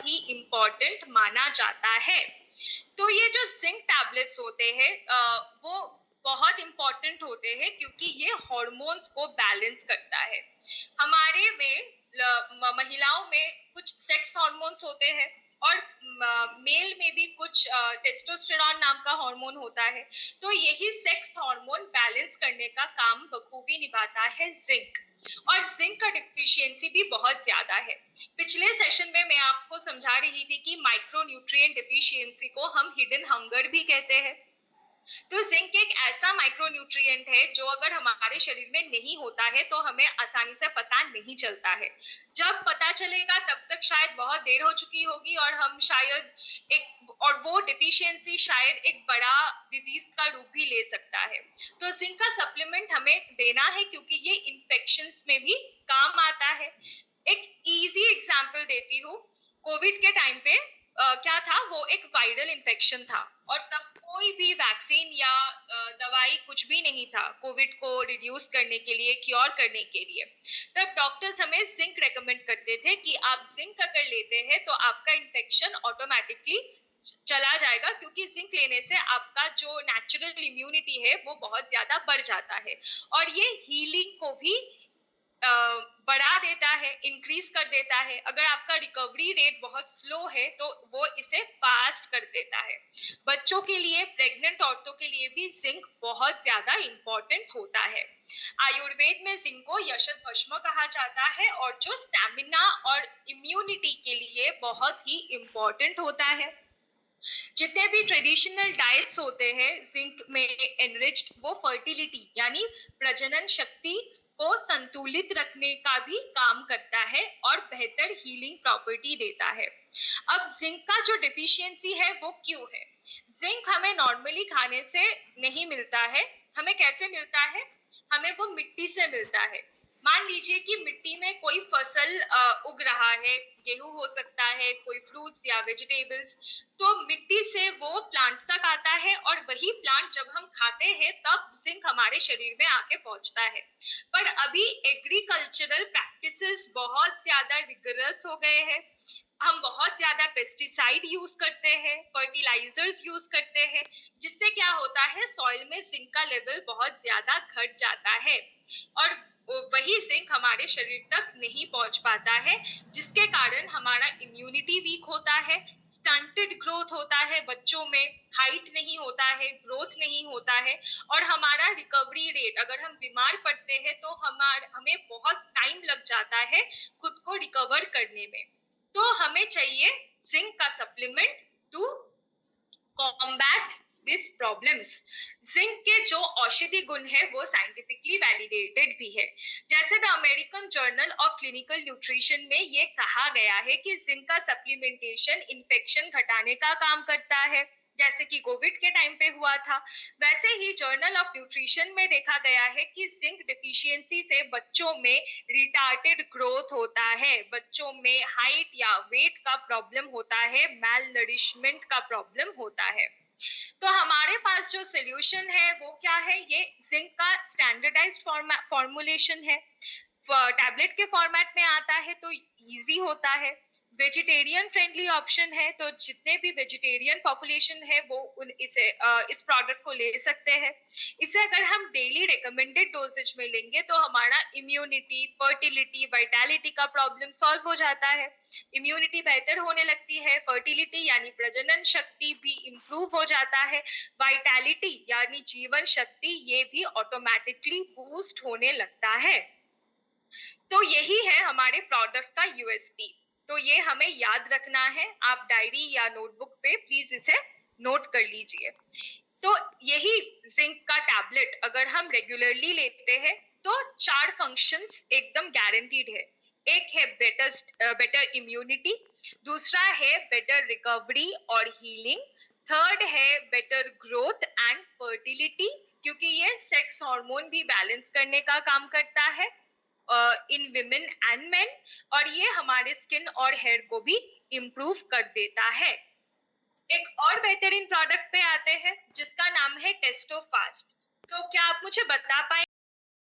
ही important माना जाता है। तो ये जो जिंक टैबलेट्स होते हैं वो बहुत इंपॉर्टेंट होते हैं क्योंकि ये हॉर्मोन्स को बैलेंस करता है। हमारे में महिलाओं में कुछ सेक्स हॉर्मोन्स होते हैं और मेल में भी कुछ टेस्टोस्टेरॉन नाम का हार्मोन होता है। तो यही सेक्स हार्मोन बैलेंस करने का काम बखूबी निभाता है जिंक। और जिंक का डिफिशियंसी भी बहुत ज्यादा है। पिछले सेशन में मैं आपको समझा रही थी कि माइक्रोन्यूट्रिएंट डिफिशियंसी को हम हिडन हंगर भी कहते हैं। तो जिंक एक ऐसा माइक्रोन्यूट्रिएंट है जो अगर हमारे शरीर में नहीं होता है तो हमें आसानी से पता नहीं चलता है। जब पता चलेगा तब तक शायद बहुत देर हो चुकी होगी और हम शायद वो डिफिशियंसी शायद एक बड़ा डिजीज का रूप भी ले सकता है। तो जिंक का सप्लीमेंट हमें देना है क्योंकि ये इन्फेक्शंस में भी काम आता है। एक इजी एग्जांपल देती हूँ। कोविड के टाइम पे क्या था, वो एक वायरल इन्फेक्शन था और तब कोई भी वैक्सीन या दवाई कुछ भी नहीं था कोविड को रिड्यूस करने के लिए, क्योर करने के लिए। तब डॉक्टर्स हमें जिंक रेकमेंड करते थे कि आप जिंक अगर लेते हैं तो आपका इन्फेक्शन ऑटोमेटिकली चला जाएगा क्योंकि जिंक लेने से आपका जो नेचुरल इम्यूनिटी है वो बहुत ज्यादा बढ़ जाता है और ये हीलिंग को भी बढ़ा देता है, इंक्रीज कर देता है। अगर आपका रिकवरी रेट बहुत स्लो है तो वो इसे फास्ट कर देता है। बच्चों के लिए, प्रेग्नेंट औरतों के लिए भी जिंक बहुत ज्यादा इंपॉर्टेंट होता है। आयुर्वेद में जिंक को यशत भस्म कहा जाता है और जो स्टैमिना और इम्यूनिटी के लिए बहुत ही इंपॉर्टेंट होता है। जितने भी ट्रेडिशनल डाइट्स होते हैं जिंक में एनरिच्ड, वो फर्टिलिटी यानी प्रजनन शक्ति को संतुलित रखने का भी काम करता है और बेहतर हीलिंग प्रॉपर्टी देता है। अब जिंक का जो डिफिशियंसी है वो क्यों है? जिंक हमें नॉर्मली खाने से नहीं मिलता है। हमें कैसे मिलता है? हमें वो मिट्टी से मिलता है। मान लीजिए कि मिट्टी में कोई फसल उग रहा है, गेहूं हो सकता है, कोई फ्रूट्स या वेजिटेबल्स, तो मिट्टी से वो प्लांट तक आता है और वही प्लांट जब हम खाते हैं तब जिंक हमारे शरीर में आके पहुंचता है। पर अभी एग्रीकल्चरल प्रैक्टिसेस बहुत ज्यादा रिगरस हो गए हैं। हम बहुत ज्यादा पेस्टिसाइड यूज करते हैं, फर्टिलाइजर्स यूज करते हैं, जिससे क्या होता है, सॉइल में जिंक का लेवल बहुत ज्यादा घट जाता है और वही जिंक हमारे शरीर तक नहीं पहुंच पाता है, जिसके कारण हमारा इम्यूनिटी वीक होता है, स्टंटेड ग्रोथ होता है, बच्चों में हाइट नहीं होता है, ग्रोथ नहीं होता है और हमारा रिकवरी रेट, अगर हम बीमार पड़ते हैं तो हमें बहुत टाइम लग जाता है खुद को रिकवर करने में। तो हमें चाहिए जिंक का supplement to combat this problems. Zinc के जो औषधि गुण है वो साइंटिफिकली वैलिडेटेड भी है। जैसे the American journal of clinical nutrition में ये कहा गया है कि जिंक का सप्लीमेंटेशन इन्फेक्शन घटाने का काम करता है, जैसे कि कोविड के टाइम पे हुआ था। वैसे ही जर्नल ऑफ न्यूट्रिशन में देखा गया है कि जिंक डिफिशियंसी से बच्चों में रिटार्टेड ग्रोथ होता है, बच्चों में हाइट या वेट का प्रॉब्लम होता है, मैल नरिशमेंट का प्रॉब्लम होता है। तो हमारे पास जो सोल्यूशन है वो क्या है? ये जिंक का स्टैंडर्डाइज्ड फॉर्मुलेशन है। टैबलेट के फॉर्मेट में आता है तो इजी होता है। वेजिटेरियन फ्रेंडली ऑप्शन है, तो जितने भी वेजिटेरियन पॉपुलेशन है वो इस प्रोडक्ट को ले सकते हैं। इसे अगर हम डेली रिकमेंडेड डोजेज में लेंगे तो हमारा इम्यूनिटी, फर्टिलिटी, वाइटैलिटी का प्रॉब्लम सॉल्व हो जाता है। इम्यूनिटी बेहतर होने लगती है, फर्टिलिटी यानी प्रजनन शक्ति भी इम्प्रूव हो जाता है, वाइटैलिटी यानी जीवन शक्ति ये भी ऑटोमेटिकली बूस्ट होने लगता है। तो यही है हमारे प्रोडक्ट का यूएसपी। तो ये हमें याद रखना है। आप डायरी या नोटबुक पे प्लीज इसे नोट कर लीजिए। तो यही जिंक का टैबलेट अगर हम रेगुलरली लेते हैं तो 4 फंक्शंस एकदम गारंटीड है। एक है बेटर इम्यूनिटी, दूसरा है बेटर रिकवरी और हीलिंग, थर्ड है बेटर ग्रोथ एंड फर्टिलिटी, क्योंकि ये सेक्स हार्मोन भी बैलेंस करने का काम करता है इन विमेन एंड मेन, और ये हमारे स्किन और हेयर को भी इम्प्रूव कर देता है। एक और बेहतरीन प्रोडक्ट पे आते हैं जिसका नाम है टेस्टोफास्ट। तो क्या आप मुझे बता पाए